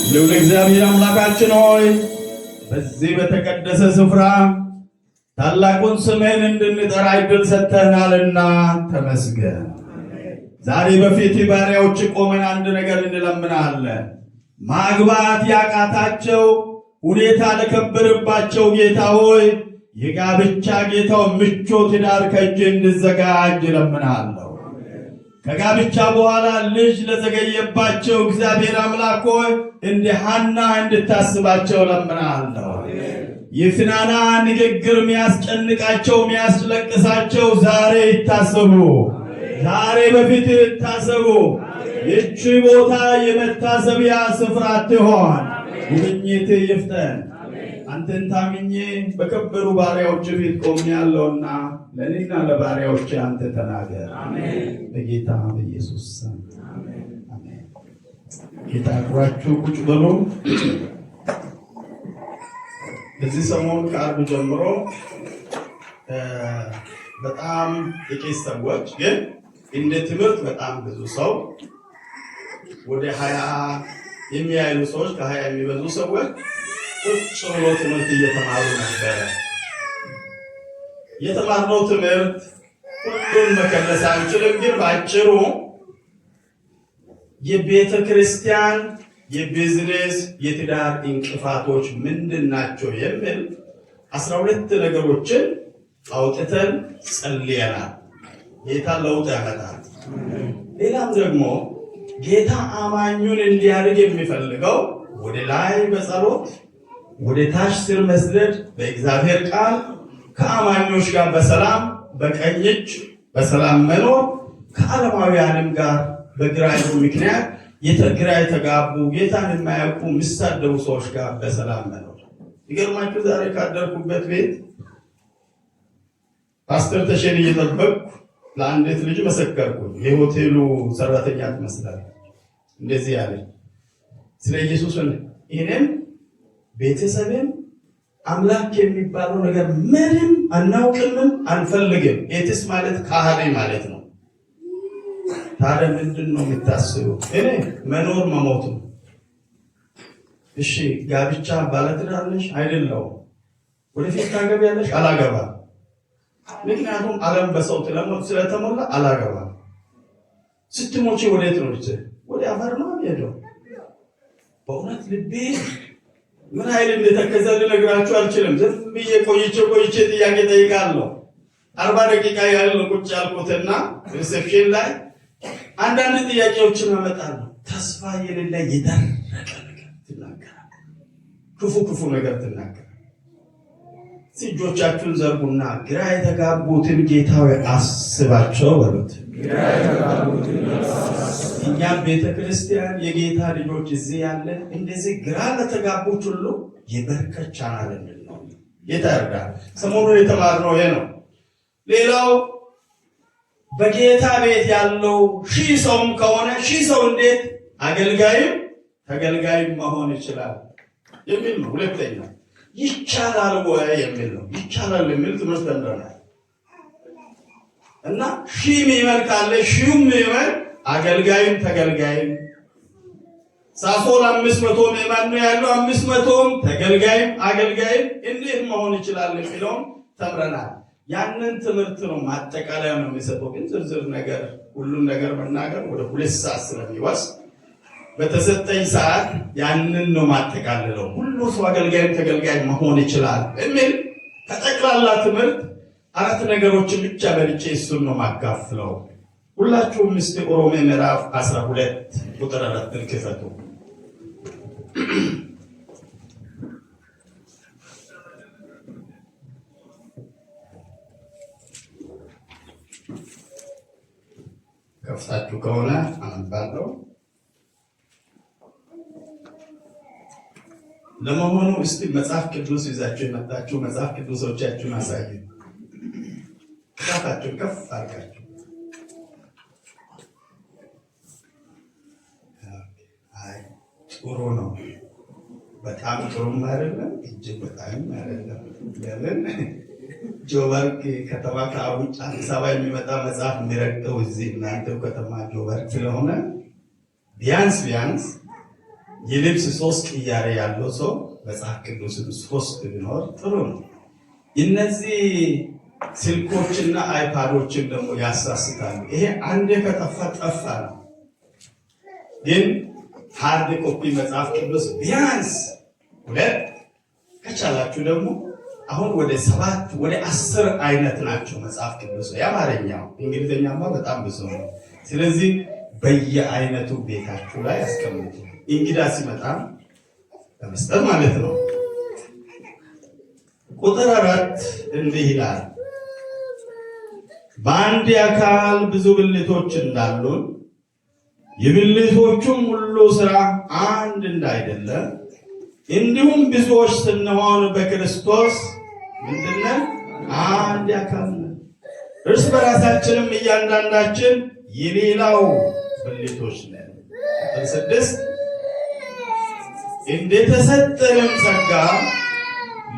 ልዑል እግዚአብሔር አምላካችን ሆይ በዚህ በተቀደሰ ስፍራ ታላቁን ስምህን እንድንጠራ ዕድል ሰጥተናልና ተመስገን። ዛሬ በፊት ባሪያዎች ቆመን አንድ ነገር እንለምናለን። ማግባት ያቃታቸው ሁኔታ ለከበረባቸው ጌታ ሆይ የጋብቻ ጌታው ምቾት ዳር ከእጅ እንድዘጋጅ እለምናለሁ። ከጋብቻ በኋላ ልጅ ለዘገየባቸው እግዚአብሔር አምላክ ሆይ እንደ ሐና እንድታስባቸው እለምናለሁ። የፍናና ንግግር የሚያስጨንቃቸው የሚያስለቅሳቸው ዛሬ ይታሰቡ፣ ዛሬ በፊት ይታሰቡ። ይህች ቦታ የመታሰቢያ ስፍራ ትሆን፣ ጉብኝት ይፍጠን። አንተን ታምኜ በከበሩ ባሪያዎች ፊት ቆሜያለሁና ለእኔና ለባሪያዎች አንተ ተናገር። በጌታ በኢየሱስ ስም አሜን። ጌታ አክብራችሁ ቁጭ በሉ። በዚህ ሰሞን ከአርብ ጀምሮ በጣም ጥቂት ሰዎች ግን እንደ ትምህርት በጣም ብዙ ሰው ወደ 20 የሚያይሉ ሰዎች ከ20 የሚበዙ ሰዎች ቁጭ ብሎ ትምህርት እየተማሩ ነበረ። የተማርነው ትምህርት ሁሉን መከለስ አንችልም፣ ግን ባጭሩ የቤተ ክርስቲያን የቢዝነስ የትዳር እንቅፋቶች ምንድናቸው የሚል 12 ነገሮችን አውጥተን ጸልየናል። ጌታ ለውጥ ያመጣል። ሌላም ደግሞ ጌታ አማኙን እንዲያድግ የሚፈልገው ወደ ላይ በጸሎት ወደ ታች ስር መስደድ በእግዚአብሔር ቃል ከአማኞች ጋር በሰላም በቀኝ እጅ በሰላም መኖር ከዓለማውያንም ጋር በግራ ምክንያት ግራ የተጋቡ ጌታን የማያውቁ የሚሳደቡ ሰዎች ጋር በሰላም መኖር። ይገርማችሁ ዛሬ ካደርኩበት ቤት ፓስተር ተሸን እየጠበቅኩ ለአንዲት ልጅ መሰከርኩ። የሆቴሉ ሰራተኛ ትመስላለች። እንደዚህ ያለ ስለ ኢየሱስ እኔም ቤተሰብም አምላክ የሚባለው ነገር ምንም አናውቅምም አንፈልግም። ኤትስ ማለት ካህሪ ማለት ነው። ታዲያ ምንድን ነው የምታስበው? እኔ መኖር መሞት ነው። እሺ ጋብቻ ባለትዳር ነሽ? አይደለሁም። ወደፊት ታገቢያለሽ? አላገባም። ምክንያቱም ዓለም በሰው ስለተሞላ አላገባም። ስትሞቺ ወዴት ነው? ወደ አፈር ነው የምሄደው። በእውነት ልቤ ምን ኃይል እንደተከዘ ልነግራችሁ አልችልም። ዝም ብዬ ቆይቼ ጥያቄ ጠይቃለሁ። 40 ደቂቃ ያህል ቁጭ ያልኩትና ሪሴፕሽን ላይ አንዳንድ ጥያቄዎችን አመጣለሁ። ተስፋ የሌለ የደረቀ ነገር ትናገራለህ። ክፉ ነገር ትናገራለህ። እጆቻችሁን ዘርጉና ግራ የተጋቡትን ጌታዊ አስባቸው በሉት። እኛም ቤተ ክርስቲያን የጌታ ልጆች እዚህ ያለን እንደዚህ ግራ ለተጋቡት ሁሉ የበረከት ቻናል ነው። ጌታ ይርዳል። ሰሞኑን የተማርነው ይሄ ነው። ሌላው በጌታ ቤት ያለው 1000 ሰውም ከሆነ 1000 ሰው እንዴት አገልጋይም ተገልጋይም መሆን ይችላል የሚል ነው። ሁለተኛ ይቻላል ወይ የሚል ነው። ይቻላል የሚል ትምህርት እንደሆነ እና 1000 ምዕመን ካለ 1000 ምዕመን አገልጋይም ተገልጋይም ሳፎር 500 ምዕመን ነው ያለው 500ም ተገልጋይም አገልጋይም እንዴት መሆን ይችላል የሚለውን ተምረናል። ያንን ትምህርት ነው ማጠቃለያ ነው የሚሰጠው። ግን ዝርዝር ነገር ሁሉን ነገር መናገር ወደ 2 ሰዓት ስለሚወስድ በተሰጠኝ ሰዓት ያንን ነው ማጠቃለለው። ሁሉ ሰው አገልጋይም ተገልጋይ መሆን ይችላል የሚል ከጠቅላላ ትምህርት 4 ነገሮችን ብቻ በልጬ እሱን ነው ማካፍለው። ሁላችሁም እስቲ ሮሜ ምዕራፍ 12 ቁጥር 4 ክፈቱ። ከፍታችሁ ከሆነ አነባለሁ። ለመሆኑ እስቲ መጽሐፍ ቅዱስ ይዛችሁ የመጣችሁ መጽሐፍ ቅዱሶቻችሁን አሳዩ። ጣታችሁን ከፍ አድርጋችሁ ጥሩ ነው። በጣም ጥሩም አይደለም፣ እጅግ በጣም አይደለም። ለምን ጆበርግ ከተማ ከውጭ አዲስ አበባ የሚመጣ መጽሐፍ የሚረግጠው እዚህ እናንተው ከተማ ጆበርግ ስለሆነ ቢያንስ የልብስ 3 ቅያሬ ያለው ሰው መጽሐፍ ቅዱስን 3 ቢኖር ጥሩ ነው። እነዚህ ስልኮችና አይፓዶችን ደግሞ ያሳስታሉ። ይሄ አንዴ ከጠፋ ጠፋ ነው። ግን ሃርድ ኮፒ መጽሐፍ ቅዱስ ቢያንስ 2 ከቻላችሁ ደግሞ አሁን ወደ 7 ወደ 10 አይነት ናቸው መጽሐፍ ቅዱስ። የአማርኛው እንግሊዝኛማ በጣም ብዙ ነው። ስለዚህ በየአይነቱ ቤታችሁ ላይ አስቀምጡ። እንግዳ ሲመጣ ለመስጠት ማለት ነው። ቁጥር 4 እንዲህ ይላል፣ በአንድ አካል ብዙ ብልቶች እንዳሉን የብልቶቹም ሁሉ ሥራ አንድ እንዳይደለ እንዲሁም ብዙዎች ስንሆን በክርስቶስ ምንድነው? አንድ አካል ነን። እርስ በራሳችንም እያንዳንዳችን የሌላው ብልቶች ነን። ቁጥር 6 እንደተሰጠንም ጸጋ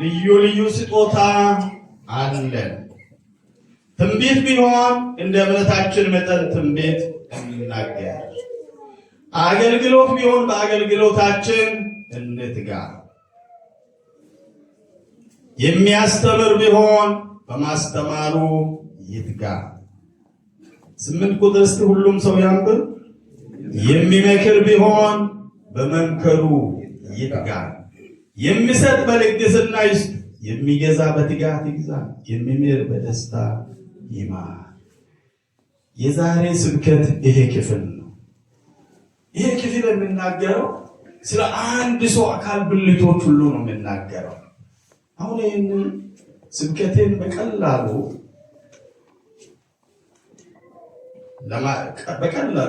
ልዩ ልዩ ስጦታ አለን። ትንቢት ቢሆን እንደ እምነታችን መጠን ትንቢት እንናገር። አገልግሎት ቢሆን በአገልግሎታችን እንትጋ። የሚያስተምር ቢሆን በማስተማሩ ይትጋ። 8 ቁጥር እስቲ ሁሉም ሰው ያንብብ። የሚመክር ቢሆን በመምከሩ ይትጋ። የሚሰጥ በልግስና ይስጥ። የሚገዛ በትጋት ይግዛ። የሚምር በደስታ ይማር። የዛሬ ስብከት ይሄ ክፍል ነው። ይሄ ክፍል የምናገረው ስለ አንድ ሰው አካል ብልቶች ሁሉ ነው የምናገረው። አሁን ይህንን ስብከቴን በቀላሉ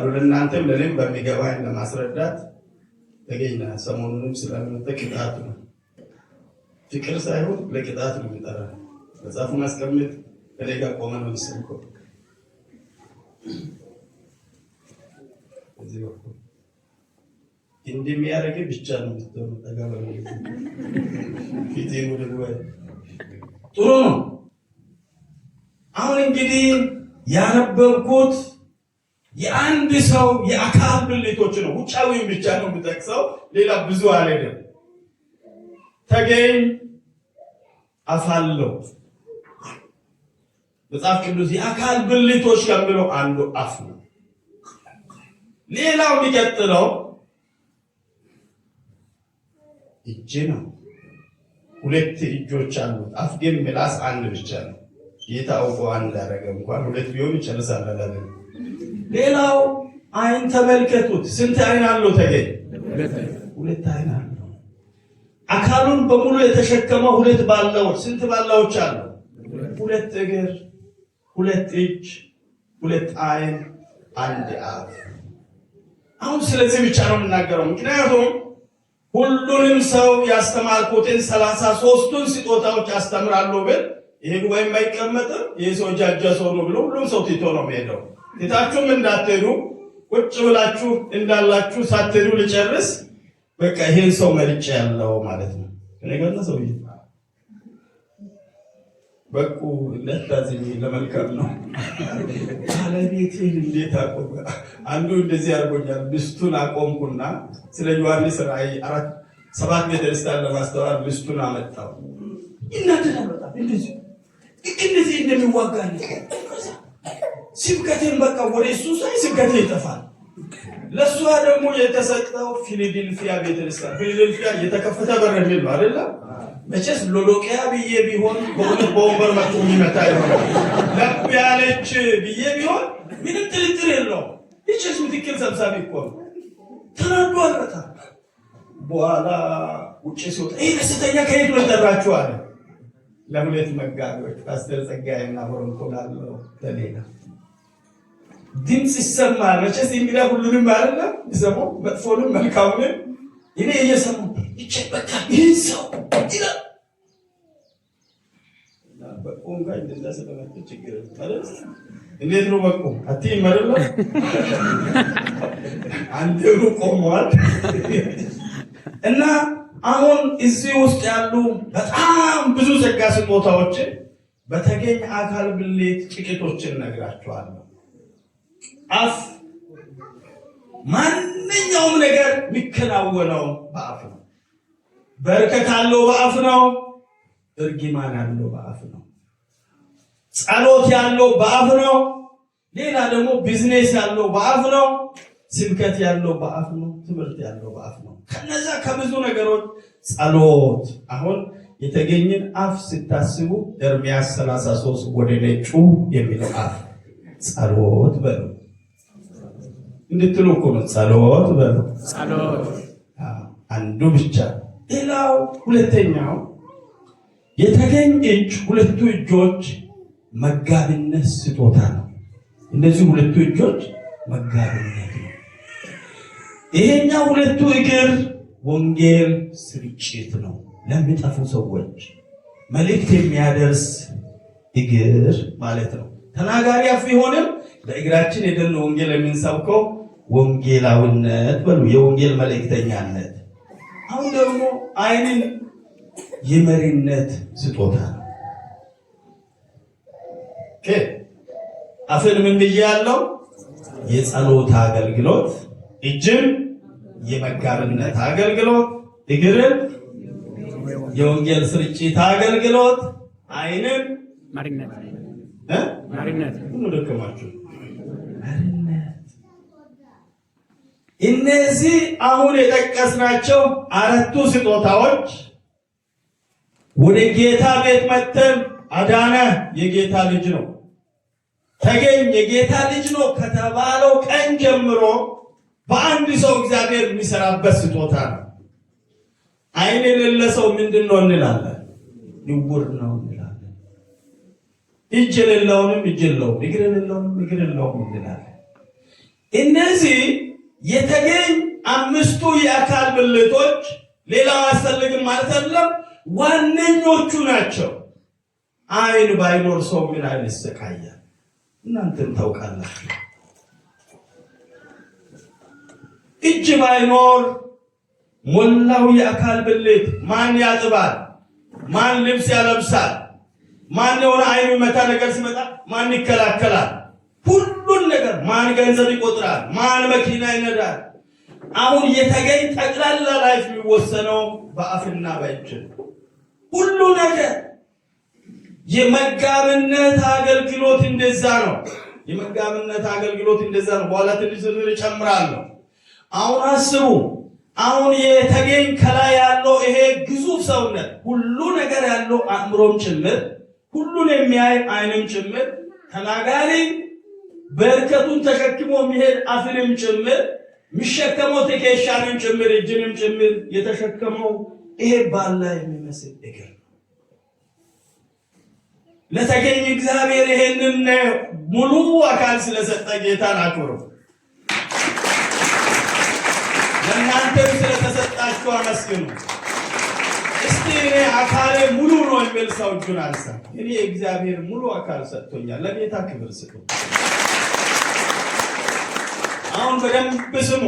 ለእናንተም ለእኔም በሚገባኝ ለማስረዳት ተገኝና ሰሞኑንም ስለምንጠቅጣት ነው። ፍቅር ሳይሆን ለቅጣት ነው የሚጠራ። መጽሐፉን አስቀምጥ ከኔ ጋር ቆመ ነው የሚሰልከው። እዚህ ወጥቶ እንደሚያደርግ ብቻ ነው ተጋባለ ፊቴን ወደ ወይ ጥሩ ነው። አሁን እንግዲህ ያነበብኩት የአንድ ሰው የአካል ብልቶች ነው። ውጫዊውን ብቻ ነው የምጠቅሰው፣ ሌላ ብዙ አልሄድም። ተገኝ አፋለው መጽሐፍ ቅዱስ የአካል ብልቶች ከሚለው አንዱ አፍ ነው። ሌላው የሚቀጥለው እጅ ነው። 2 እጆች አሉት። አፍ ግን ምላስ አንድ ብቻ ነው። ጌታ አውቆ አንድ አደረገ። እንኳን 2 ቢሆን ይጨርሳል አላለ። ሌላው አይን ተመልከቱት። ስንት አይን አለው ተገኝ? 2 አይን አለው። አካሉን በሙሉ የተሸከመው 2 ባላዎች። ስንት ባላዎች አሉ? 2 እግር፣ 2 እጅ፣ 2 አይን፣ 1 አፍ። አሁን ስለዚህ ብቻ ነው የምናገረው። ምክንያቱም ሁሉንም ሰው ያስተማርኩትን 33ቱን ስጦታዎች አስተምራለሁ ብል ይሄ ጉባኤ የማይቀመጥም። ይሄ ሰው ጃጃ ሰው ነው ብሎ ሁሉም ሰው ትቶ ነው የሚሄደው። ትታችሁም እንዳትሄዱ ቁጭ ብላችሁ እንዳላችሁ ሳትሄዱ ልጨርስ በቃ ይሄን ሰው መርጬ ያለው ማለት ነው። ነገር ነው ሰውዬ በቁ ለታዝኝ ለመልካም ነው። ባለቤቴን እንዴት አቆም አንዱ እንደዚህ አድርጎኛል። ሚስቱን አቆምኩና ስለ ዮሐንስ ራእይ 7 ቤተክርስቲያን ለማስተዋል ሚስቱን አመጣው። ይናደዳል በጣም እንደዚህ እንደሚዋጋኝ ስብከቴን በቃ ወደ እሱ ሳይ ስብከቴ ይጠፋል። ለሷ ደግሞ የተሰጠው ፊላዴልፊያ ቤተክርስቲያን። ፊላዴልፊያ የተከፈተ በር የሚል ነው አይደል? መቼስ ሎዶቅያ ብዬ ቢሆን በእውነት በወንበር መጥቶ የሚመታ ይሆናል። ለብ ያለች ብዬ ቢሆን ምንም ጥርጥር የለውም። ይችስ ምትክል ሰብሳቢ እኮ ነው። ተናዷል በጣም። በኋላ ውጭ ሲወጣ ይህ ደስተኛ ከየት ነው ጠራችሁ አለ። ለ2 መጋቢዎች ፓስተር ጸጋዬና ሆሮንቶላለው ለሌላ ድምፅ ይሰማል። መቼስ እንግዲህ ሁሉንም አይደለም ይሰማው፣ መጥፎንም መልካሙንም እኔ እየሰማሁ ይቸበካ ይህ ሰው ይላል። በቆም ጋር እንደዛ ስለመጣ ችግር ማለት እንዴት ነው በቆም አትይም አይደል? አንዴው ቆሟል። እና አሁን እዚህ ውስጥ ያሉ በጣም ብዙ ጸጋ ስጦታዎች በተገኝ አካል ብልት ጥቂቶችን ነግራችኋለሁ። አፍ ማንኛውም ነገር የሚከናወነው በአፍ ነው። በረከት ያለው በአፍ ነው። እርግማን ያለው በአፍ ነው። ጸሎት ያለው በአፍ ነው። ሌላ ደግሞ ቢዝነስ ያለው በአፍ ነው። ስብከት ያለው በአፍ ነው። ትምህርት ያለው በአፍ ነው። ከነዛ ከብዙ ነገሮች ጸሎት አሁን የተገኘን አፍ ስታስቡ ኤርምያስ 33 ወደ ነጩ የሚለው አፍ ጸሎት በሉ እንድትሉ እኮ ነው። ጸሎት በሉ ጸሎት አንዱ ብቻ። ሌላው ሁለተኛው የተገኝ እጅ ሁለቱ እጆች መጋቢነት ስጦታ ነው። እነዚህ ሁለቱ እጆች መጋቢነት ነው። ይሄኛው ሁለቱ እግር ወንጌል ስርጭት ነው። ለሚጠፉ ሰዎች መልእክት የሚያደርስ እግር ማለት ነው። ተናጋሪ አፍ ቢሆንም በእግራችን ሄደን ወንጌል የምንሰብከው ወንጌላዊነት በሉ የወንጌል መልእክተኛነት። አሁን ደግሞ ዓይንን የመሪነት ስጦታ ነው። አፍን ምን ብያለሁ? የጸሎት አገልግሎት፣ እጅን የመጋቢነት አገልግሎት፣ እግርን የወንጌል ስርጭት አገልግሎት፣ ዓይንን መሪነት ሁሉ ደከማችሁ መሪነት። እነዚህ አሁን የጠቀስናቸው አራቱ ስጦታዎች ወደ ጌታ ቤት መተን አዳነ የጌታ ልጅ ነው፣ ተገኝ የጌታ ልጅ ነው ከተባለው ቀን ጀምሮ በአንድ ሰው እግዚአብሔር የሚሰራበት ስጦታ ነው። ዓይን የሌለ ሰው ምንድን ነው እንላለን? ዕውር ነው እንላለን። እጅ የሌለውንም እጅ የለውም፣ እግር የሌለውንም እግር የለውም እንላለን። እነዚህ የተገኝ አምስቱ የአካል ብልቶች ሌላው አያስፈልግም ማለት አይደለም፣ ዋነኞቹ ናቸው። ዓይን ባይኖር ሰው ምን አይነት ይሰቃያል? እናንተም ታውቃላችሁ። እጅ ባይኖር ሞላው የአካል ብልት ማን ያጥባል? ማን ልብስ ያለብሳል? ማን የሆነ ዓይኑ መታ ነገር ሲመጣ ማን ይከላከላል? ሁሉን ነገር ማን ገንዘብ ይቆጥራል? ማን መኪና ይነዳል? አሁን የተገኝ ጠቅላላ ላይፍ የሚወሰነው በአፍና በእጅ ሁሉ ነገር። የመጋቢነት አገልግሎት እንደዛ ነው። የመጋቢነት አገልግሎት እንደዛ ነው። በኋላ ትንሽ ዝርዝር እጨምራለሁ። አሁን አስቡ። አሁን የተገኝ ከላይ ያለው ይሄ ግዙፍ ሰውነት ሁሉ ነገር ያለው አእምሮም ጭምር ሁሉን የሚያይ ዓይንም ጭምር ተናጋሪ በርከቱን ተሸክሞ የሚሄድ አፍንም ጭምር የሚሸከመው ትከሻንም ጭምር እጅንም ጭምር የተሸከመው ይሄ ባላ የሚመስል እግር ነው። ለተገኝ እግዚአብሔር ይሄንን ሙሉ አካል ስለሰጠ ጌታን አክብሩ። ለእናንተም ስለተሰጣችሁ አመስግኑ። እስቲ እኔ አካሌ ሙሉ ነው የሚል ሰው እጁን አንሳ። እኔ እግዚአብሔር ሙሉ አካል ሰጥቶኛል። ለጌታ ክብር ስጡ። አሁን በደንብ ስሙ።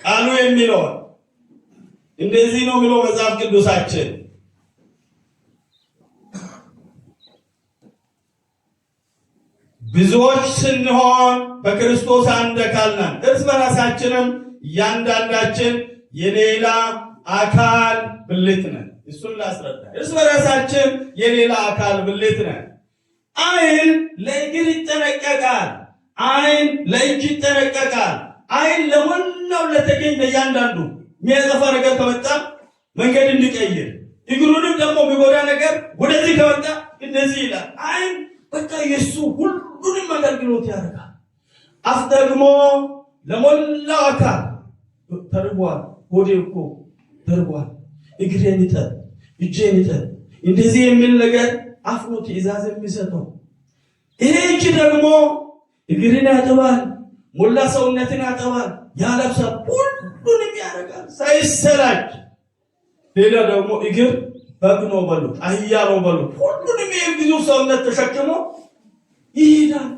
ቃሉ የሚለውን እንደዚህ ነው ብሎ መጽሐፍ ቅዱሳችን ብዙዎች ስንሆን በክርስቶስ አንድ አካል ነን፣ እርስ በራሳችንም እያንዳንዳችን የሌላ አካል ብልት ነን። እሱን ላስረዳ። እርስ በራሳችን የሌላ አካል ብልት ነን። ዓይን ለእግር ይጠነቀቃል። ዓይን ለእጅ ይጠነቀቃል። ዓይን ለሞላው ለተገኝ ለእያንዳንዱ የሚያጠፋ ነገር ከመጣ መንገድ እንዲቀይር፣ እግሩንም ደግሞ የሚጎዳ ነገር ወደዚህ ከመጣ እንደዚህ ይላል። ዓይን በቃ የሱ ሁሉንም አገልግሎት ያደርጋል። አፍ ደግሞ ለሞላው አካል ተርቧል፣ ሆዴ እኮ ተርቧል፣ እግሬን ይጠብ፣ እጄን ይጠብ፣ እንደዚህ የሚል ነገር አፍ ነው ትእዛዝ የሚሰጠው። ይሄ እጅ ደግሞ እግርን ያጥባል፣ ሞላ ሰውነትን ያጥባል፣ ያለብሳል፣ ሁሉንም ያደርጋል ሳይሰላች። ሌላ ደግሞ እግር በግ ነው በሉት፣ አህያ ነው በሉት፣ ሁሉንም የግዙፍ ሰውነት ተሸክሞ ይሄዳል፣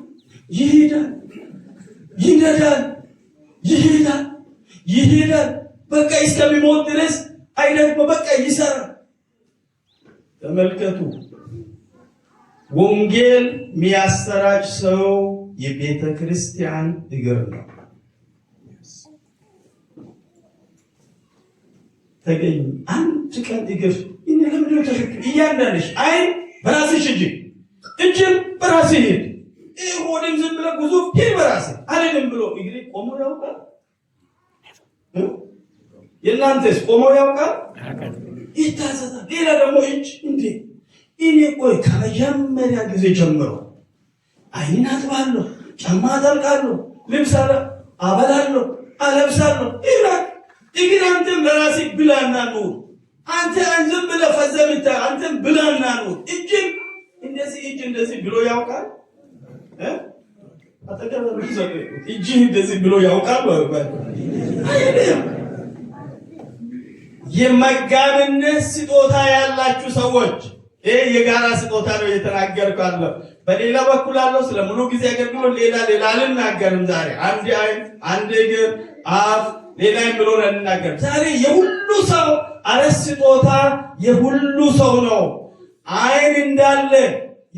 ይሄዳል፣ ይነዳል፣ ይሄዳል፣ ይሄዳል። በቃ እስከሚሞት ድረስ አይደግሞ በቃ ይሰራል። ተመልከቱ። ወንጌል የሚያሰራጭ ሰው የቤተ ክርስቲያን እግር ነው። ተገኝ አንድ ቀን እግር እኔ ለምንድነው ተሸክም እያንዳንድሽ አይን በራስሽ እጅም በራስህ ሂድ ሆድም ዝም ብለህ ጉዞ ሂድ በራስህ አልልም ብሎ እግሬ ቆሞ ያውቃል? የእናንተስ ቆሞ ያውቃል? ይታዘዛል። ሌላ ደግሞ እጅ እንዴ እኔ ቆይ ከመጀመሪያ ጊዜ ጀምሮ አይን አጥባለሁ፣ ጫማ አጠልቃለሁ፣ ልብስ አበላለሁ፣ አለብሳለሁ ይላል። እግር አንተም ለራስህ ብላና ኑር። አንተ ዝም ብለህ ፈዘምታ አንተም ብላና ኑር። እጅም እንደዚህ እጅ እንደዚህ ብሎ ያውቃል? አጠገብ እጅ እንደዚህ ብሎ ያውቃል? የመጋቢነት ስጦታ ያላችሁ ሰዎች ይሄ የጋራ ስጦታ ነው የተናገርኩ ያለው። በሌላ በኩል አለው ስለ ሙሉ ጊዜ አገልግሎት ሌላ አልናገርም። ዛሬ አንድ አይን፣ አንድ እግር፣ አፍ ሌላም ብሎ እንናገር። ዛሬ የሁሉ ሰው አረስ ስጦታ የሁሉ ሰው ነው። አይን እንዳለ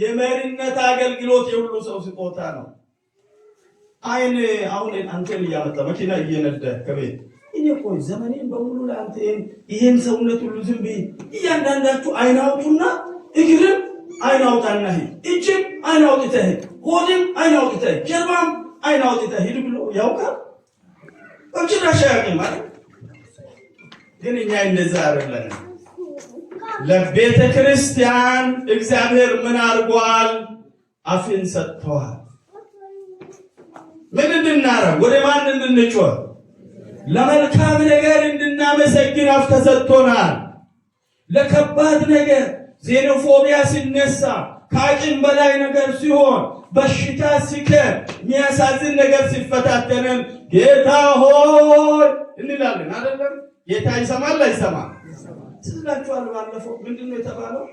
የመሪነት አገልግሎት የሁሉ ሰው ስጦታ ነው። አይን አሁን አንተን እያመጣ መኪና እየነዳ ከቤት እኔ ቆይ ዘመኔን በሙሉ ለአንተ ይሄን ሰውነት ሁሉ ዝም ብዬ እያንዳንዳችሁ አይን አውጡና እግርም አይን አውጣና ሂድ፣ እጅም አይን አውጥተህ ሂድ፣ ሆድም አይን አውጥተህ ሂድ፣ ጀርባም አይን አውጥተህ ሂድ ብሎ ያውቃል? በጭራሽ አያውቅም ማለት ግን እኛ እንደዛ አይደለም። ለቤተ ክርስቲያን እግዚአብሔር ምን አድርጓል? አፍን ሰጥቷል። ምን እንድናረግ? ወደ ማን እንድንጮህ? ለመልካም ነገር እንድናመሰግን አፍ ተሰጥቶናል። ለከባድ ነገር ዜኖፎቢያ ሲነሳ ከአቅም በላይ ነገር ሲሆን በሽታ ሲከር የሚያሳዝን ነገር ሲፈታተነን ጌታ ሆይ እንላለን አይደለም? ጌታ ይሰማል አይሰማም? ትዝላችኋል? ባለፈው ምንድነው የተባለው?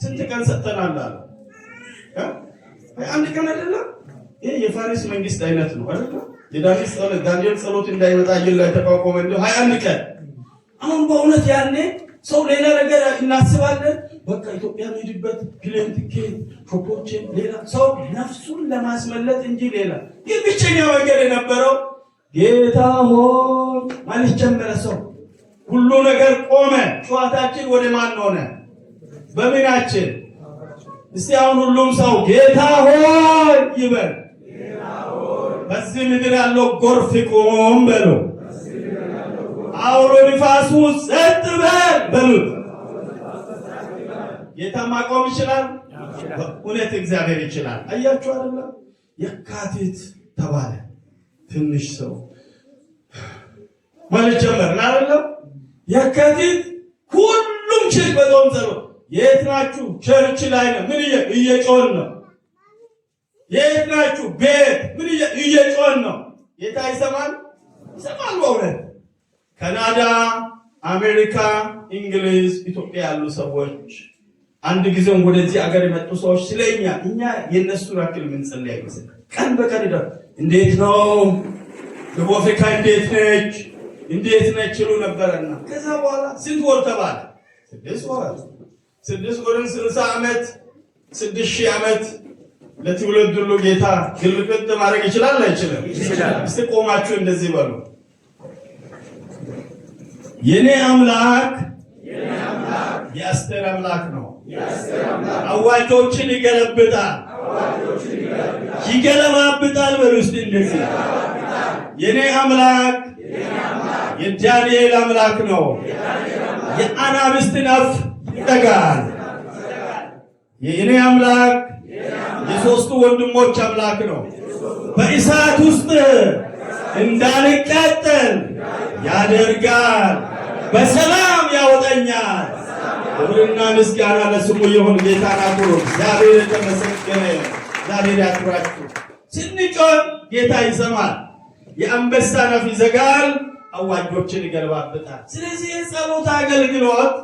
ስንት ቀን ሰጥተናል አለ? አንድ ቀን አይደለም? ይሄ የፋሪስ መንግስት አይነት ነው አይደል? የዳንኤል ጸሎት እንዳይመጣ ይላ ተቋቋመ እንደው 21 ቀን። አሁን በእውነት ያኔ ሰው ሌላ ነገር እናስባለን። በቃ ኢትዮጵያ ሄድበት ፕሌን ቲኬት ፕሮፖርሽን ሌላ ሰው ነፍሱን ለማስመለጥ እንጂ ሌላ ግን ብቸኛ መንገድ የነበረው ጌታ ሆይ ማለት ጀመረ። ሰው ሁሉ ነገር ቆመ። ጨዋታችን ወደ ማን ሆነ? በምናችን? እስቲ አሁን ሁሉም ሰው ጌታ ሆይ ይበል። በዚህ ምድር ያለው ጎርፍ ቆም በሉ። አውሎ ንፋሱ ጸጥ በል በሉት። ጌታ ማቆም ይችላል። እውነት እግዚአብሔር ይችላል። አያችሁ አይደል? የካቲት ተባለ። ትንሽ ሰው ማለት ጀመርን አይደል? የካቲት ሁሉም ቸርች በጾም ጸሎት። የት ናችሁ? ቸርች ላይ ነው። ምን እየጮህን ነው? የት ናችሁ? ቤት ምን እየጮህን ነው? ጌታ ይሰማል። ይሰማል በእውነት ካናዳ፣ አሜሪካ፣ እንግሊዝ፣ ኢትዮጵያ ያሉ ሰዎች አንድ ጊዜም ወደዚህ አገር የመጡ ሰዎች ስለኛ እኛ የነሱ ያክል ምን ጸልይ አይመስል ቀን በቀን እንዴት ነው ደቡብ አፍሪካ እንዴት ነች ይሉ ነበርና ከዛ በኋላ ስንት ወር ተባለ? 6 ወር 60 ዓመት 6000 ዓመት ለትውልድ ሁሉ ጌታ ግልብጥ ማድረግ ይችላል አይችልም? እስቲ ቆማችሁ እንደዚህ በሉ። የኔ አምላክ የአስቴር አምላክ ነው። አዋጆችን ይገለብጣል፣ ይገለባብጣል። በሉ እስቲ እንደዚህ የኔ አምላክ የዳንኤል አምላክ ነው። የአናብስትን አፍ ይዘጋል። የኔ አምላክ የሶስቱ ወንድሞች አምላክ ነው። በእሳት ውስጥ እንዳልቃጠል ያደርጋል፣ በሰላም ያወጣኛል። ክብርና ምስጋና ለስሙ ይሁን። ጌታን አክብሩ። እግዚአብሔር የተመሰገነ እግዚአብሔር ያክብራችሁ። ስንጮህ ጌታ ይሰማል። የአንበሳን አፍ ይዘጋል፣ አዋጆችን ይገለባብጣል። ስለዚህ የጸሎት አገልግሎት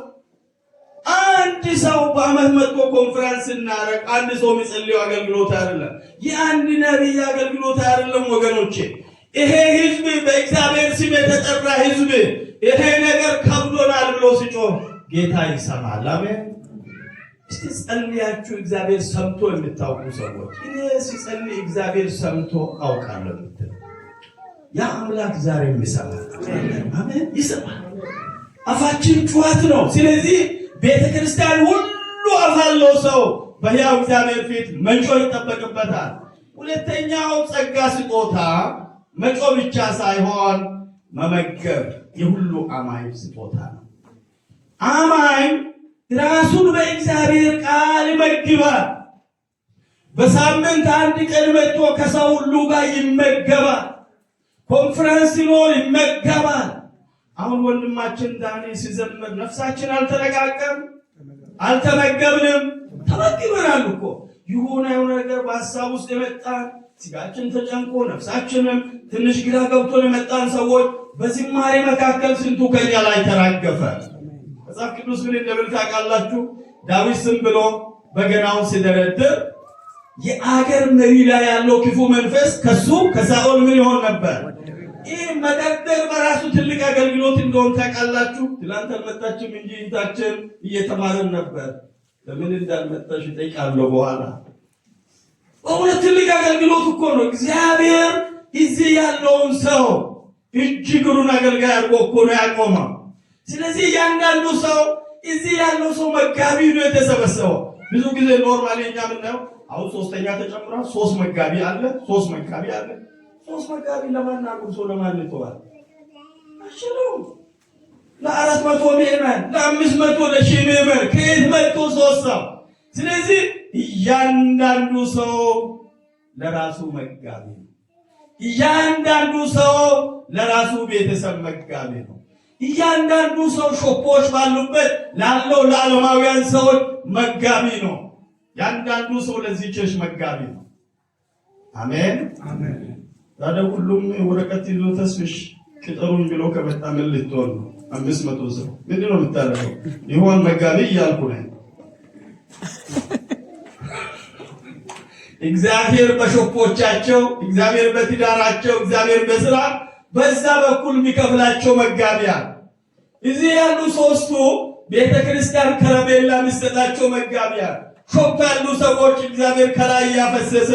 አንድ ሰው በአመት መጥቶ ኮንፈረንስ እናረግ አንድ ሰው የሚጸልየው አገልግሎት አይደለም። የአንድ ነቢይ አገልግሎት አይደለም ወገኖቼ። ይሄ ህዝብ በእግዚአብሔር ስም የተጠራ ህዝብ ይሄ ነገር ከብዶናል ብሎ ሲጮህ ጌታ ይሰማል። አሜን። እስቲ ጸልያችሁ እግዚአብሔር ሰምቶ የምታውቁ ሰዎች እኔ ሲጸልይ እግዚአብሔር ሰምቶ አውቃለሁ የምትሉ ያ አምላክ ዛሬም ይሰማል። አሜን። ይሰማል። አፋችን ጩኸት ነው። ስለዚህ ቤተክርስቲያን ሁሉ አፍ ያለው ሰው በሕያው እግዚአብሔር ፊት መጮህ ይጠበቅበታል። ሁለተኛው ጸጋ ስጦታ መጮህ ብቻ ሳይሆን መመገብ የሁሉ አማኝ ስጦታ ነው። አማኝ ራሱን በእግዚአብሔር ቃል ይመግባል። በሳምንት አንድ ቀን መጥቶ ከሰው ሁሉ ጋር ይመገባል። ኮንፈረንስ ሲኖር ይመገባል። አሁን ወንድማችን ዳኒ ሲዘምር ነፍሳችን አልተነቃቀም? አልተመገብንም? ተመግበናል እኮ የሆነ ነገር በሀሳብ ውስጥ የመጣን ስጋችን ተጨንቆ ነፍሳችንም ትንሽ ግራ ገብቶን የመጣን ሰዎች በዝማሬ መካከል ስንቱ ከኛ ላይ ተራገፈ። መጽሐፍ ቅዱስ ምን እንደሚል ታውቃላችሁ? ዳዊት ዝም ብሎ በገናውን ሲደረድር የአገር መሪ ላይ ያለው ክፉ መንፈስ ከሱ ከሳኦል ምን ይሆን ነበር? ይህ መደርደር በራሱ ትልቅ አገልግሎት እንደሆነ ታውቃላችሁ። ትላንት አልመጣችም እንጂ እንታችን እየተማርን ነበር። ለምን እንዳልመጣሽ እጠይቃለሁ በኋላ። በእውነት ትልቅ አገልግሎት እኮ ነው። እግዚአብሔር እዚህ ያለውን ሰው እጅግሩን አገልጋይ አድርጎ እኮ ነው ያቆመው። ስለዚህ እያንዳንዱ ሰው እዚህ ያለው ሰው መጋቢ ነው የተሰበሰበው። ብዙ ጊዜ ኖርማሊ እኛ ምናየው አሁን ሶስተኛ ተጨምሯል። 3 መጋቢ አለ። 3 መጋቢ አለ። 3 መጋቢ ለማን አቁም ሰው ለማን ይተዋል? አሽለው ለ400 ምዕመን ለ500 ለሺህ ምዕመን ከየት መጥቶ 3 ሰው? ስለዚህ እያንዳንዱ ሰው ለራሱ መጋቢ ነው። እያንዳንዱ ሰው ለራሱ ቤተሰብ መጋቢ ነው። እያንዳንዱ ሰው ሾፖች ባሉበት ላለው ለዓለማውያን ሰዎች መጋቢ ነው። ያንዳንዱ ሰው ለዚህ ቸርች መጋቢ ነው። አሜን አሜን። ታዲያ ሁሉም ወረቀት ይዞ ተስፍሽ ቅጠሩን ብሎ ከመጣ ምን ልትሆን ነው? 500 ሰው ምንድን ነው የምታደርገው? ይሆን መጋቢ እያልኩ ነው። እግዚአብሔር በሾፖቻቸው፣ እግዚአብሔር በትዳራቸው፣ እግዚአብሔር በስራ በዛ በኩል የሚከፍላቸው መጋቢያ እዚህ ያሉ 3ቱ ቤተክርስቲያን ከረቤላ የሚሰጣቸው መጋቢያ ሾፕ ያሉ ሰዎች እግዚአብሔር ከላይ ያፈሰሰ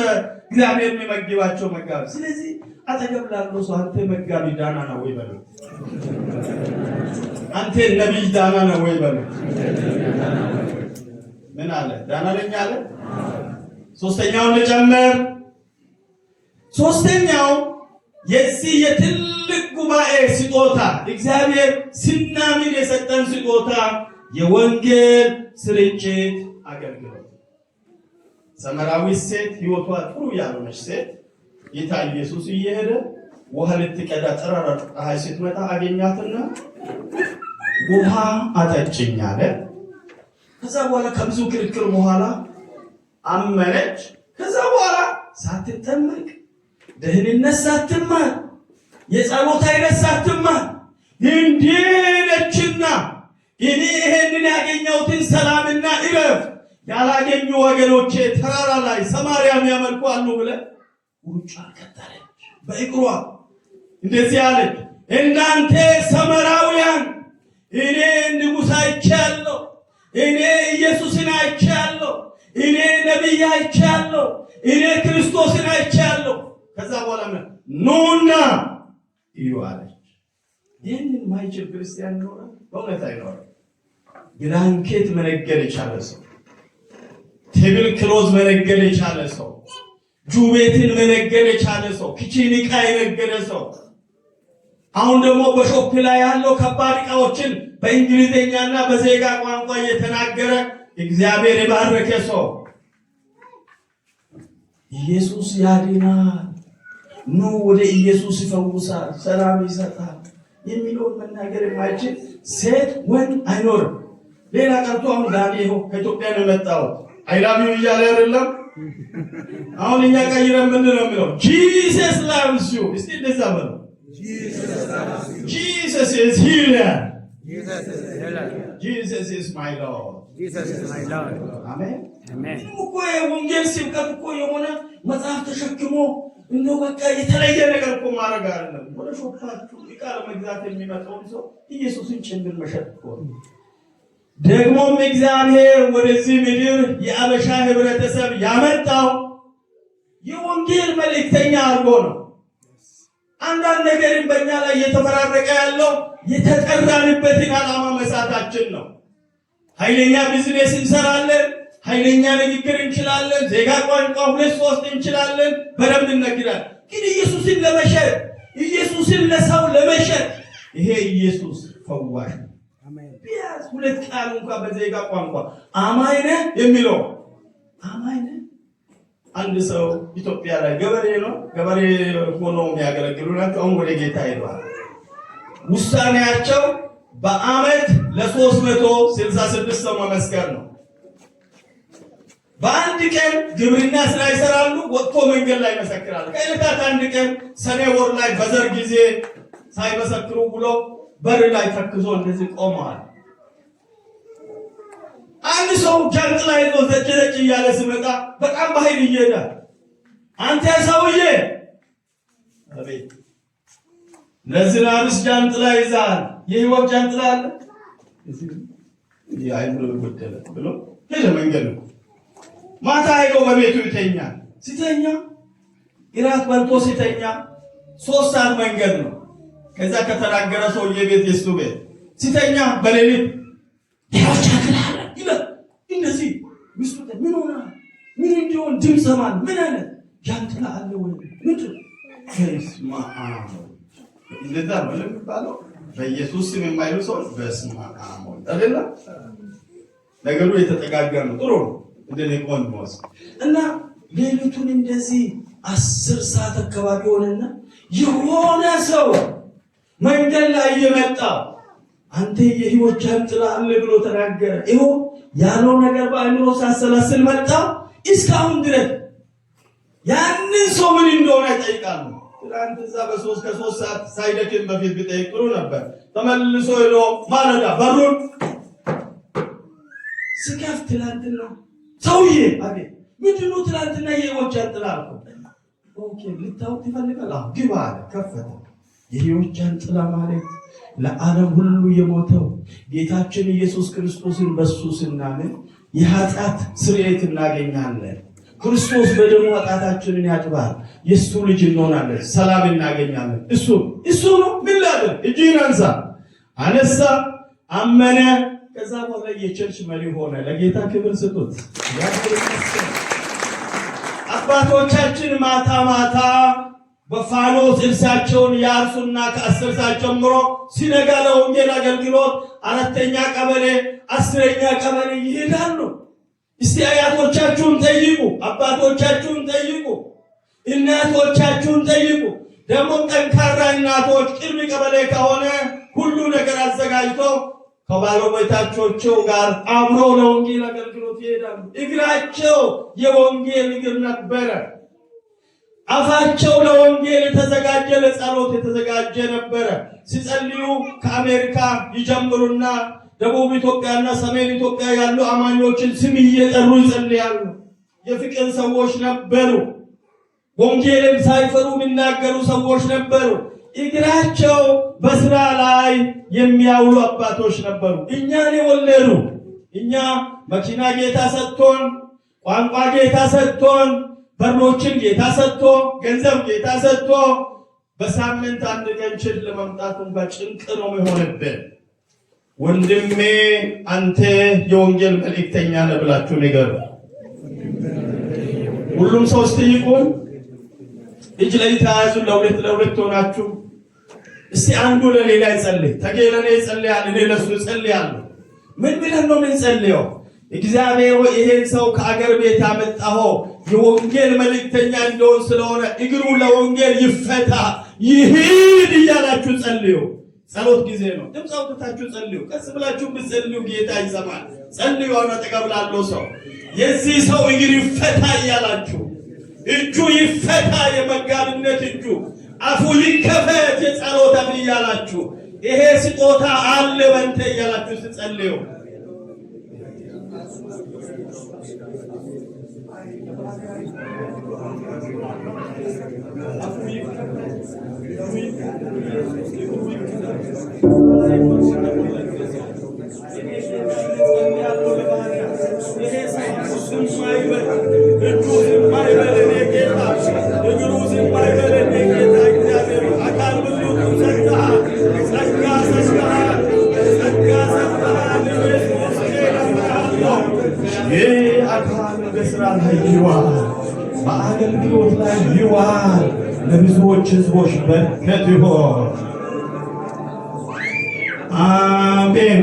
እግዚአብሔር የሚመግባቸው መጋቢ። ስለዚህ አጠገብ ላለው ሰው አንተ መጋቢ ዳና ነው ወይ በሉት። አንተ ነብይ ዳና ነው ወይ በሉት። ምን አለ? ዳና ነኝ አለ። ሶስተኛውን ልጨምር። ሶስተኛው የዚህ የትልቅ ጉባኤ ስጦታ እግዚአብሔር ስናምን የሰጠን ስጦታ የወንጌል ስርጭት አገልግሎት። ሰመራዊት ሴት ህይወቷ ጥሩ ያልሆነች ሴት ጌታ ኢየሱስ እየሄደ ውሃ ልትቀዳ ጠራራ ፀሐይ ስትመጣ አገኛትና ውሃ አጠጭኝ አለ። ከዛ በኋላ ከብዙ ክርክር በኋላ አመነች። ከዛ በኋላ ሳትጠመቅ ደህንነት ሳትማር የጸሎት አይነት ሳትማር እንዴነችና እኔ ይሄንን ያገኘሁትን ሰላምና እረፍት ያላገኙ ወገኖቼ ተራራ ላይ ሰማርያም ያመልኩ አሉ ብለ ውጫ ቀጠለች። በእግሯ እንደዚህ አለች፣ እናንተ ሰማራውያን እኔ ንጉሥ አይቻለሁ፣ እኔ ኢየሱስን አይቻለሁ፣ እኔ ነቢይ አይቻለሁ፣ እኔ ክርስቶስን አይቻለሁ። ከዛ በኋላ ኑና እዩ አለች። ይህንን ማይችል ክርስቲያን ኖረ? በእውነት አይኖርም። ብላንኬት መነገር የቻለ ሰው፣ ቴብል ክሎዝ መነገር የቻለ ሰው፣ ጁቤትን መነገር የቻለ ሰው፣ ኪችን ዕቃ የነገረ ሰው፣ አሁን ደግሞ በሾፕ ላይ ያለው ከባድ ዕቃዎችን በእንግሊዝኛና በዜጋ ቋንቋ እየተናገረ እግዚአብሔር የባረከ ሰው፣ ኢየሱስ ያድናል፣ ኑ ወደ ኢየሱስ ይፈውሳል፣ ሰላም ይሰጣል የሚለውን መናገር የማይችል ሴት ወንድ አይኖርም። ሌላ ቀርቶ አሁን ዳኒ ከኢትዮጵያ ነው የመጣው አይላቪው እያለ አይደለም። አሁን እኛ ቀይረን ምንድን ነው የሚለው? ጂሰስ ላቭስ ዩ። እስቲ እንደዛ በለው። ጂሰስ ኢዝ ሂለር። ጂሰስ ኢዝ ማይ ሎርድ። አሜን አሜን። እኮ የወንጌል ስብከት እኮ የሆነ መጽሐፍ ተሸክሞ እንደው በቃ የተለየ ነገር እኮ ማድረግ አይደለም። ወደ ሾፓችሁ ዕቃ ለመግዛት የሚመጣውን ሰው ኢየሱስን ጭምር መሸጥ እኮ ነው። ደግሞም እግዚአብሔር ወደዚህ ምድር የአበሻ ህብረተሰብ ያመጣው የወንጌል መልእክተኛ አድርጎ ነው። አንዳንድ ነገርን በእኛ ላይ እየተፈራረቀ ያለው የተጠራንበትን ዓላማ መሳታችን ነው። ኃይለኛ ቢዝነስ እንሰራለን፣ ኃይለኛ ንግግር እንችላለን፣ ዜጋ ቋንቋ 2-3 እንችላለን፣ በደንብ እንነግራለን። ግን ኢየሱስን ለመሸጥ ኢየሱስን ለሰው ለመሸጥ ይሄ ኢየሱስ ፈዋሽ አሜን ቢያዝ 2 ቃል እንኳን በዜጋ ቋንቋ አማኝ ነህ የሚለው አማኝ ነህ። አንድ ሰው ኢትዮጵያ ላይ ገበሬ ነው፣ ገበሬ ሆኖ የሚያገለግሉ ናቸው። አሁን ወደ ጌታ ሄደዋል። ውሳኔያቸው በአመት ለ366 ሰው መመስከር ነው። በአንድ ቀን ግብርና ስራ ይሰራሉ፣ ወጥቶ መንገድ ላይ ይመሰክራሉ። ከዕለታት አንድ ቀን ሰኔ ወር ላይ በዘር ጊዜ ሳይመሰክሩ ብሎ በር ላይ ተክዞ እንደዚህ ቆመዋል። አንድ ሰው ጃንጥላ ይዞ ዘጭ እያለ ሲመጣ በጣም በኃይል ይሄዳል። አንተ ሰውዬ አቤት ለዝናብስ ጃንጥላ ይዛል፣ የህይወት ጃንጥላ አለ አይምሮ ጎደለ ብሎ ሄደ መንገዱ። ማታ ሄዶ በቤቱ ይተኛል። ሲተኛ እራት በልቶ ሲተኛ 3 ሰዓት መንገድ ነው። ከዛ ከተናገረ ሰውዬ ቤት የሱ ቤት ሲተኛ በሌሊት ያቻክላል ይላል። እንደዚህ ሚስቱ ምን ሆነ ምን እንዲሆን ድምፅ ሰማል። ምን አለ ጃንጥላ አለ ወይ ምንድን በስመ አብ እንደዛ ነው የሚባለው። በኢየሱስ ስም የማይሉ ሰዎች በስመ አብ አይደለ ነገሩ የተጠጋጋ ነው። ጥሩ ነው እንደኔ ቆንጆስ እና ሌሊቱን እንደዚህ 10 ሰዓት አካባቢ ሆነና የሆነ ሰው መንገድ ላይ እየመጣ አንተ የህይወት ጃንጥላ አለ ብሎ ተናገረ። ይኸው ያለው ነገር በአእምሮ ሳሰላስል መጣ። እስካሁን ድረስ ያንን ሰው ምን እንደሆነ ይጠይቃሉ። ትናንት እዛ ከ3 ሰዓት ሳይደክም በፊት ቢጠይቅ ጥሩ ነበር። ተመልሶ ሄዶ ማለዳ በሩን ስከፍት ትላንትና ሰውዬ አቤት ምንድነው ትላንትና የህይወት ጃንጥላ አልኩ። ኦኬ ልታውቅ ይፈልጋል። ግባ አለ። ከፈተ። የህይወት ጃንጥላ ማለት ለዓለም ሁሉ የሞተው ጌታችን ኢየሱስ ክርስቶስን በሱ ስናምን የኃጢአት ስርየት እናገኛለን። ክርስቶስ በደሙ ኃጢአታችንን ያጥባል። የሱ ልጅ እንሆናለን፣ ሰላም እናገኛለን። እሱ ነው። ምን ላድርግ? እጅህን አንሳ። አነሳ፣ አመነ። ከዛ በኋላ የቸርች መሪ ሆነ። ለጌታ ክብር ስጡት። አባቶቻችን ማታ ማታ በፋኖስ እርሳቸውን ያርሱና ከ10 ሰዓት ጀምሮ ሲነጋ ለወንጌል አገልግሎት 4ኛ ቀበሌ 10ኛ ቀበሌ ይሄዳሉ። እስቲ አያቶቻችሁን ጠይቁ፣ አባቶቻችሁን ጠይቁ፣ እናቶቻችሁን ጠይቁ። ደግሞ ጠንካራ እናቶች ቅርብ ቀበሌ ከሆነ ሁሉ ነገር አዘጋጅቶ ከባለቤቶቻቸው ጋር አብሮ ለወንጌል አገልግሎት ይሄዳሉ። እግራቸው የወንጌል እግር ነበረ። አፋቸው ለወንጌል የተዘጋጀ ለጸሎት የተዘጋጀ ነበረ። ሲጸልዩ ከአሜሪካ ይጀምሩና ደቡብ ኢትዮጵያና ሰሜን ኢትዮጵያ ያሉ አማኞችን ስም እየጠሩ ይጸልያሉ። የፍቅር ሰዎች ነበሩ። ወንጌልን ሳይፈሩ የሚናገሩ ሰዎች ነበሩ። እግራቸው በስራ ላይ የሚያውሉ አባቶች ነበሩ። እኛን የወለዱ እኛ መኪና ጌታ ሰጥቶን፣ ቋንቋ ጌታ ሰጥቶን፣ በሮችን ጌታ ሰጥቶ፣ ገንዘብ ጌታ ሰጥቶ በሳምንት አንድ ቀን ችል ለመምጣት እንኳን ጭንቅ ነው የሚሆንብን። ወንድሜ አንተ የወንጌል መልእክተኛ ነህ ብላችሁ ንገሩ። ሁሉም ሰው እስቲ ይቁም። እጅ ላይ ተያዙ። ለሁለት ሆናችሁ እስቲ አንዱ ለሌላ ይጸልይ። ተገለኔ ይጸልያል፣ እኔ ለሱ እጸልያለሁ። ምን ብለን ነው የምንጸልየው? እግዚአብሔር ሆይ ይሄን ሰው ከአገር ቤት አመጣኸው የወንጌል መልእክተኛ እንደሆነ ስለሆነ እግሩ ለወንጌል ይፈታ ይሂድ እያላችሁ ጸልዩ። ጸሎት ጊዜ ነው። ድምፅ አውጥታችሁ ጸልዩ። ቀስ ብላችሁ ብትጸልዩ ጌታ ይሰማል። ጸልዩ። አሁን አጠገብ ላለው ሰው የዚህ ሰው እግር ይፈታ እያላችሁ፣ እጁ ይፈታ፣ የመጋቢነት እጁ፣ አፉ ይከፈት፣ የጸሎት አፍ እያላችሁ ይሄ ስጦታ አለ በእንተ እያላችሁ ስትጸልዩ አካ አገልግሎት ላይ ይዋል፣ ለብዙዎች ህዝቦች በረከት ይሆን። አሜን።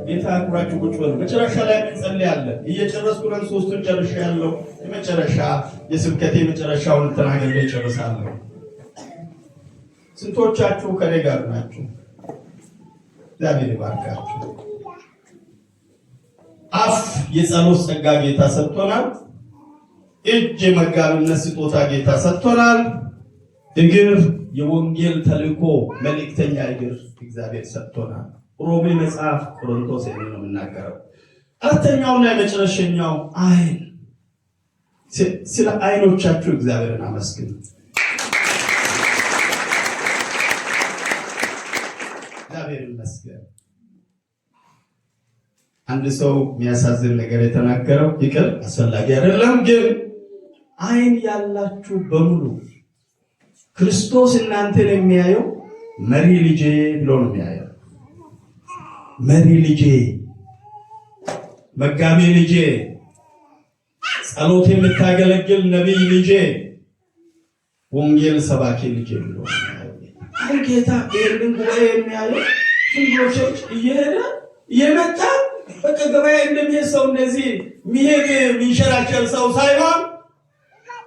ጌታ አክብራችሁ ቁጭ በሉ። መጨረሻ ላይ እንጸልያለን። እየጨረስኩ ነው። ሶስቱን ጨርሻለሁ። የመጨረሻ የስብከቴ መጨረሻውን ተናግሬ እጨርሳለሁ። ስንቶቻችሁ ከኔ ጋር ናችሁ? እግዚአብሔር ይባርካችሁ። አፍ የጸሎት ጸጋ ጌታ ሰጥቶናል። እጅ የመጋቢነት ስጦታ ጌታ ሰጥቶናል። እግር የወንጌል ተልእኮ መልእክተኛ እግር እግዚአብሔር ሰጥቶናል። ሮሜ መጽሐፍ ቆሮንቶስ ነው የምናገረው። አራተኛውና የመጨረሻው አይን። ስለ አይኖቻችሁ እግዚአብሔርን አመስግኑ። እግዚአብሔር ይመስገን። አንድ ሰው የሚያሳዝን ነገር የተናገረው ይቅር አስፈላጊ አይደለም፣ ግን አይን ያላችሁ በሙሉ ክርስቶስ እናንተን የሚያየው መሪ ልጄ ብሎ ነው የሚያየው። መሪ ልጄ፣ መጋቢ ልጄ፣ ጸሎት የምታገለግል ነቢይ ልጄ፣ ወንጌል ሰባኪ ልጄ ብሎ ነው የሚያየው። ጌታ ይህንን ጉባኤ የሚያየው ስንቶች እየሄደ እየመጣ በቃ ገበያ እንደሚሄድ ሰው እንደዚህ የሚሄድ የሚንሸራሸር ሰው ሳይሆን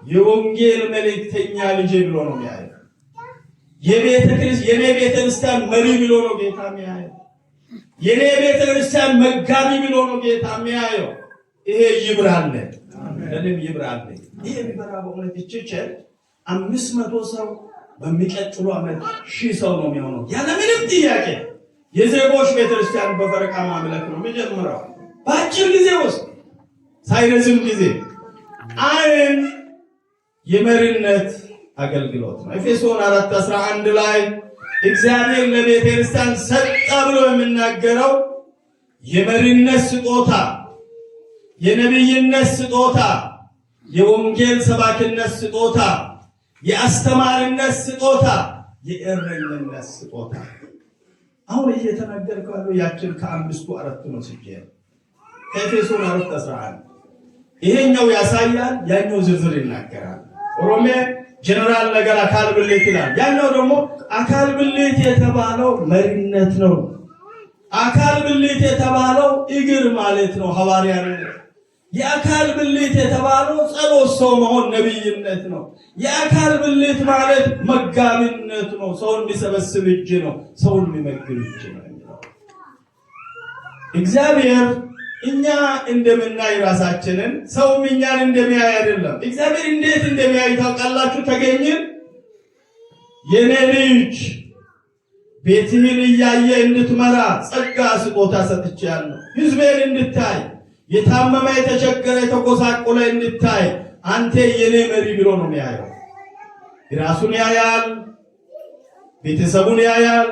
የወንጌል መልእክተኛ ልጄ ብሎ ነው የሚያየው። የኔ ቤተክርስቲያን መሪ ብሎ ነው ጌታ የሚያየው። የኔ ቤተክርስቲያን መጋቢ ብሎ ነው ጌታ የሚያየው። ይሄ ይብራል፣ ለምን ይብራል? ይሄ የሚበራ በእውነት ይችላል። 500 ሰው በሚቀጥለው ዓመት 1000 ሰው ነው የሚሆነው ያለ ምንም ጥያቄ። የዜጎች ቤተክርስቲያን በፈረቃ ማምለክ ነው የሚጀምረው በአጭር ጊዜ ውስጥ ሳይረዝም ጊዜ። አይን የመሪነት አገልግሎት ነው። ኤፌሶን 4:11 ላይ እግዚአብሔር ለቤተክርስቲያን ሰጠ ብሎ የሚናገረው የመሪነት ስጦታ፣ የነብይነት ስጦታ፣ የወንጌል ሰባኪነት ስጦታ፣ የአስተማሪነት ስጦታ፣ የእረኝነት ስጦታ። አሁን እየተናገርኩ ያለው ያችን ከአምስቱ አራቱ ነው ሲጀምር ኤፌሶን 4:11 ይሄኛው ያሳያል፣ ያኛው ዝርዝር ይናገራል። ሮሜ ጀነራል ነገር አካል ብልት ይላል። ያኛው ደግሞ አካል ብልት የተባለው መሪነት ነው። አካል ብልት የተባለው እግር ማለት ነው፣ ሐዋርያነት። የአካል ብልት የተባለው ጸሎት ሰው መሆን ነብይነት ነው። የአካል ብልት ማለት መጋቢነት ነው። ሰውን የሚሰበስብ እጅ ነው፣ ሰውን የሚመግብ እጅ ነው። እግዚአብሔር እኛ እንደምናይ ራሳችንን ሰውም እኛን እንደሚያይ አይደለም። እግዚአብሔር እንዴት እንደሚያይ ታውቃላችሁ? ተገኝን የኔ ልጅ ቤትህን እያየ እንድትመራ ጸጋ ስጦታ ሰጥቻለሁ። ሕዝቤን እንድታይ፣ የታመመ የተቸገረ የተጎሳቆለ እንድታይ አንተ የኔ መሪ ብሎ ነው የሚያየው። ራሱን ያያል፣ ቤተሰቡን ያያል፣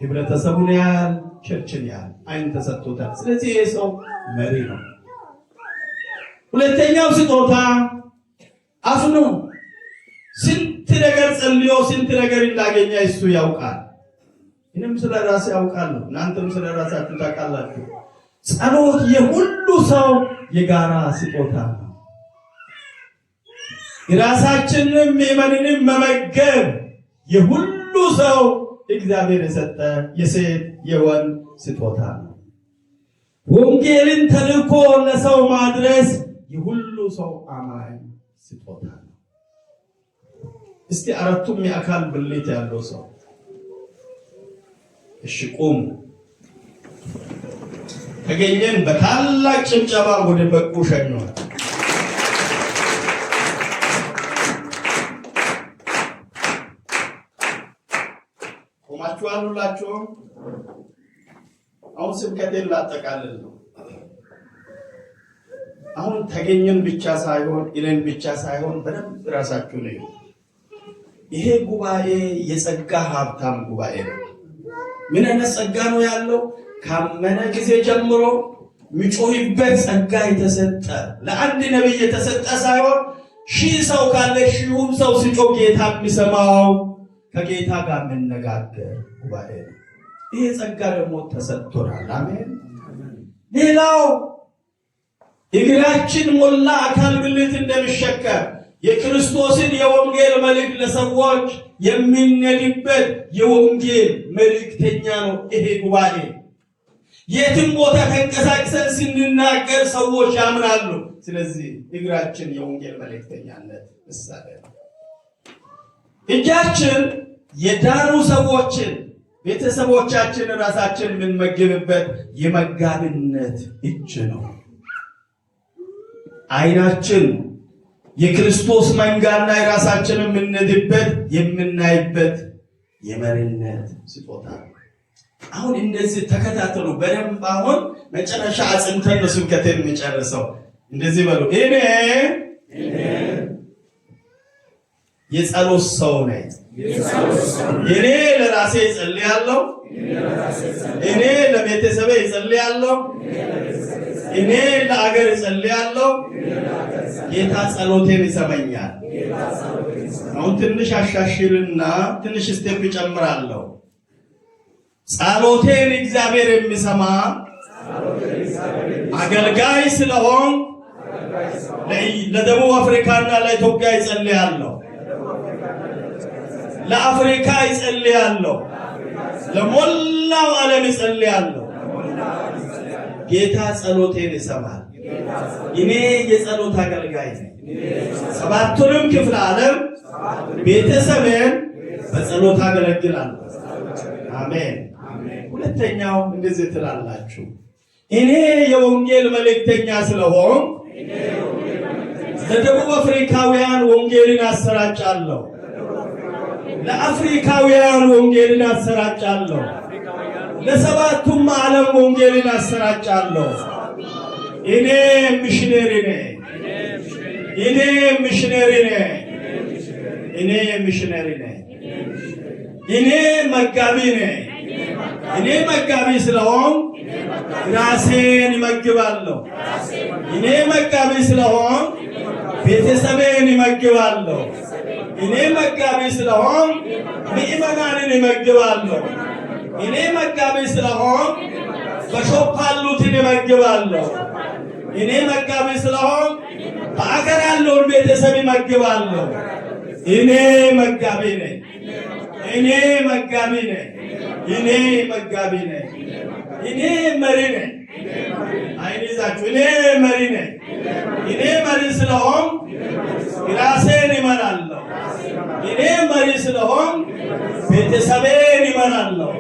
ህብረተሰቡን ያያል፣ ቸርችን ያያል። አይን ተሰጥቶታል። ስለዚህ ይሄ ሰው መሪ ነው። ሁለተኛው ስጦታ አፍ ነው። ስንት ነገር ጸልዮ ስንት ነገር እንዳገኘ እሱ ያውቃል። እኔም ስለ ራሴ ያውቃለሁ፣ እናንተም ስለ ራሳችሁ ታውቃላችሁ። ጸሎት የሁሉ ሰው የጋራ ስጦታ ነው። የራሳችንን ምዕመናንን መመገብ የሁሉ ሰው እግዚአብሔር የሰጠ የሴት የወንድ ስጦታ ነው። ወንጌልን ተልኮ ለሰው ማድረስ የሁሉ ሰው አማኝ ስጦታ ነው። እስቲ አራቱም የአካል ብልት ያለው ሰው እሺ ቁም። ተገኘን በታላቅ ጭብጨባ ወደ በቁ ሸኘዋል። ቆማችኋል ሁላችሁም? አሁን ስብከቴን ላጠቃልል ነው። አሁን ተገኘን ብቻ ሳይሆን ኢለን ብቻ ሳይሆን በደንብ ራሳችሁ ነው። ይሄ ጉባኤ የጸጋ ሀብታም ጉባኤ ነው። ምን አይነት ጸጋ ነው ያለው? ካመነ ጊዜ ጀምሮ የሚጮህበት ጸጋ የተሰጠ ለአንድ ነብይ የተሰጠ ሳይሆን 1000 ሰው ካለ 1000 ሰው ሲጮህ ጌታ የሚሰማው ከጌታ ጋር የምንነጋገር ጉባኤ ነው። ይሄ ጸጋ ደግሞ ተሰጥቶናል። አሜን። ሌላው እግራችን ሞላ አካል ብልት እንደሚሸከም የክርስቶስን የወንጌል መልእክት ለሰዎች የሚነድበት የወንጌል መልእክተኛ ነው ይሄ ጉባኤ። የትም ቦታ ተንቀሳቅሰን ስንናገር ሰዎች ያምናሉ። ስለዚህ እግራችን የወንጌል መልእክተኛነት ምሳሌ ነው። እጃችን የዳኑ ሰዎችን፣ ቤተሰቦቻችን፣ ራሳችን የምንመግብበት የመጋቢነት እጅ ነው። ዓይናችን የክርስቶስ መንጋና የራሳችን የምንድበት የምናይበት የመሪነት ስጦታ ነው። አሁን እንደዚህ ተከታተሉ በደንብ። አሁን መጨረሻ አጽንተን ነው ስብከቴን የምጨርሰው። እንደዚህ በሉ። እኔ የጸሎት ሰው ነኝ። እኔ ለራሴ እጸልያለሁ። እኔ ለቤተሰቤ እጸልያለሁ። እኔ ለአገር እጸልያለሁ። ጌታ ጸሎቴን ይሰማኛል። አሁን ትንሽ አሻሽልና ትንሽ ስቴፕ ይጨምራለሁ። ጸሎቴን እግዚአብሔር የሚሰማ አገልጋይ ስለሆን ለደቡብ አፍሪካና ለኢትዮጵያ ይጸልያለሁ። ለአፍሪካ ይጸልያለሁ። ለሞላው ዓለም ይጸልያለሁ። ጌታ ጸሎቴን ይሰማል። እኔ የጸሎት አገልጋይ ነኝ። ሰባቱንም ክፍለ ዓለም ቤተሰቤን በጸሎት አገለግላለሁ። አሜን። ሁለተኛው እንደዚህ ትላላችሁ፣ እኔ የወንጌል መልእክተኛ ስለሆን ለደቡብ አፍሪካውያን ወንጌልን አሰራጫለሁ። ለአፍሪካውያን ወንጌልን አሰራጫለሁ። ለሰባቱም ዓለም ወንጌልን አሰራጫለሁ። እኔ ሚሽነሪ ነኝ። እኔ ሚሽነሪ ነኝ። እኔ ሚሽነሪ ነኝ። እኔ መጋቢ ነኝ። እኔ መጋቢ ስለሆን ራሴን ይመግባለሁ። እኔ መጋቢ ስለሆን ቤተሰቤን ይመግባለሁ። እኔ መጋቢ ስለሆን ምእመናንን ይመግባለሁ። እኔ መጋቢ ስለሆን በሾፓሉትን ይመግባለሁ። እኔ መጋቢ ስለሆን በአገር ያለውን ቤተሰብ ይመግባለሁ። እኔ መጋቢ ነኝ። እኔ መጋቢ ነኝ። እኔ መጋቢ ነኝ። እኔ መሪ ነኝ። አይኒዛችሁ እኔ መሪ ነኝ። እኔ መሪ ስለሆን ራሴን ይመራለሁ። እኔ መሪ ስለሆን ቤተሰቤን ይመራለሁ።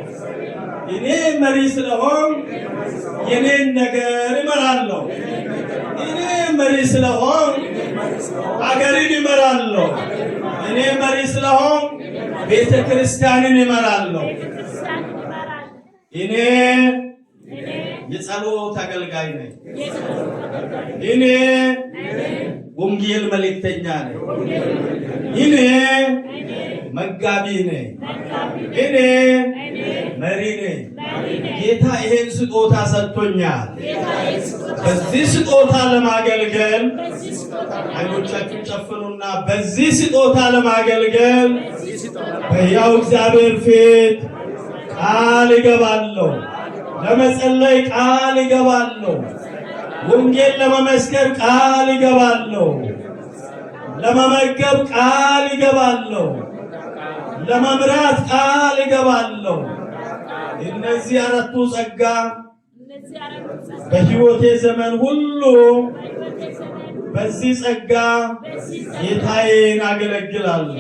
እኔ መሪ ስለሆን የኔን ነገር ይመራለሁ። እኔ መሪ ስለሆን አገርን ይመራለሁ። እኔ መሪ ስለሆን ቤተ ክርስቲያንን ይመራለሁ። እኔ የጸሎት አገልጋይ ነኝ። እኔ ወንጌል መልእክተኛ ነኝ። እኔ መጋቢ ነኝ። እኔ መሪ ነኝ። ጌታ ይሄን ስጦታ ሰጥቶኛል። በዚህ ስጦታ ለማገልገል አይኖቻችሁን ጨፍኑና በዚህ ስጦታ ለማገልገል በሕያው እግዚአብሔር ፊት ቃል እገባለሁ። ለመጸለይ ቃል እገባለሁ። ወንጌል ለመመስከር ቃል እገባለሁ። ለመመገብ ቃል እገባለሁ። ለመምራት ቃል እገባለሁ። እነዚህ አራቱ ጸጋ በሕይወቴ ዘመን ሁሉ በዚህ ጸጋ ጌታዬን አገለግላለሁ።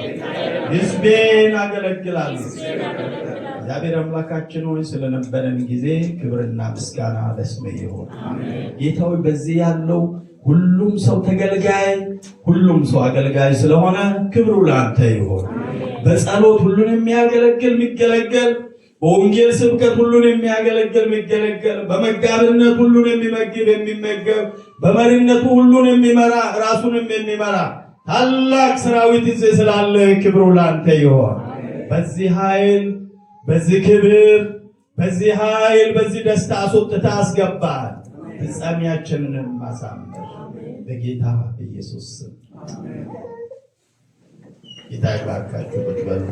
ሕዝቤን አገለግላለሁ። እግዚአብሔር አምላካችን ሆይ ስለነበረን ጊዜ ክብርና ምስጋና ለስምህ ይሁን። ጌታ ሆይ በዚህ ያለው ሁሉም ሰው ተገልጋይ፣ ሁሉም ሰው አገልጋይ ስለሆነ ክብሩ ለአንተ ይሁን። በጸሎት ሁሉን የሚያገለግል የሚገለገል፣ በወንጌል ስብከት ሁሉን የሚያገለግል የሚገለገል፣ በመጋቢነት ሁሉን የሚመግብ የሚመገብ፣ በመሪነቱ ሁሉን የሚመራ ራሱንም የሚመራ ታላቅ ሰራዊት ይዘህ ስላለ ክብሩ ለአንተ ይሁን። በዚህ ኃይል፣ በዚህ ክብር፣ በዚህ ኃይል፣ በዚህ ደስታ አስወጥተህ አስገባን። ፍጻሜያችንንም አሳምር በጌታ በኢየሱስ ስም። ጌታ ይባርካችሁ። ቁጭ በሉ።